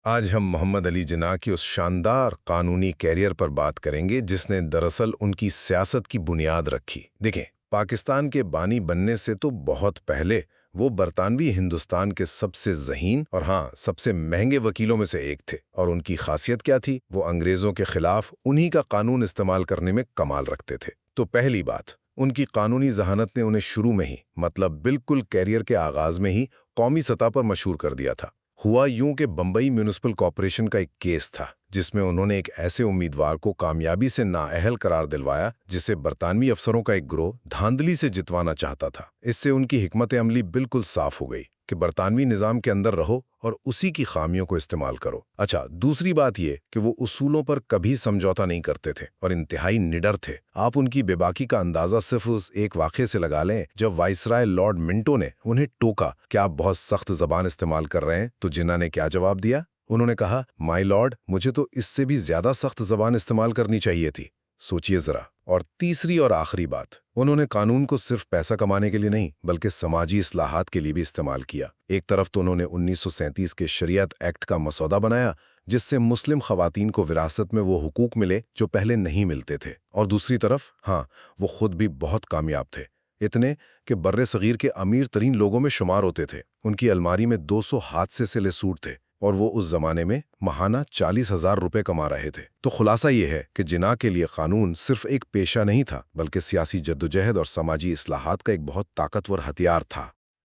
آج ہم محمد علی جناح کی اس شاندار قانونی کیریئر پر بات کریں گے جس نے دراصل ان کی سیاست کی بنیاد رکھی۔ دیکھیں، پاکستان کے بانی بننے سے تو بہت پہلے وہ برطانوی ہندوستان کے سب سے ذہین اور سب سے مہنگے وکیلوں میں سے ایک تھے، اور ان کی خاصیت کیا تھی؟ وہ انگریزوں کے خلاف انہی کا قانون استعمال کرنے میں کمال رکھتے تھے۔ تو پہلی بات، ان کی قانونی ذہانت نے انہیں شروع میں ہی، مطلب بالکل کیریئر کے آغاز میں ہی، قومی سطح پر مشہور کر دیا تھا۔ ہوا یوں کہ بمبئی میونسپل کارپوریشن کا ایک کیس تھا جس میں انہوں نے ایک ایسے امیدوار کو کامیابی سے نااہل قرار دلوایا جسے برطانوی افسروں کا ایک گروہ دھاندلی سے جتوانا چاہتا تھا۔ اس سے ان کی حکمت عملی بالکل صاف ہو گئی کہ برطانوی نظام کے اندر رہو اور اسی کی خامیوں کو استعمال کرو۔ اچھا، دوسری بات یہ کہ وہ اصولوں پر کبھی سمجھوتا نہیں کرتے تھے اور انتہائی نڈر تھے۔ آپ ان کی بے باکی کا اندازہ صرف اس ایک واقعے سے لگا لیں جب وائسرائے لارڈ منٹو نے انہیں ٹوکا کہ آپ بہت سخت زبان استعمال کر رہے ہیں، تو جناح نے کیا جواب دیا؟ انہوں نے کہا، مائی لارڈ، مجھے تو اس سے بھی زیادہ سخت زبان استعمال کرنی چاہیے تھی۔ سوچئے ذرا۔ اور تیسری اور آخری بات، انہوں نے قانون کو صرف پیسہ کمانے کے لیے نہیں بلکہ سماجی اصلاحات کے لیے بھی استعمال کیا۔ ایک طرف تو انہوں نے 1937 کے شریعت ایکٹ کا مسودہ بنایا جس سے مسلم خواتین کو وراثت میں وہ حقوق ملے جو پہلے نہیں ملتے تھے، اور دوسری طرف وہ خود بھی بہت کامیاب تھے، اتنے کہ بر صغیر کے امیر ترین لوگوں میں شمار ہوتے تھے۔ ان کی الماری میں 200 ہاتھ سے سلے سوٹ تھے اور وہ اس زمانے میں ماہانہ 40,000 روپے کما رہے تھے۔ تو خلاصہ یہ ہے کہ جناح کے لیے قانون صرف ایک پیشہ نہیں تھا بلکہ سیاسی جدوجہد اور سماجی اصلاحات کا ایک بہت طاقتور ہتھیار تھا۔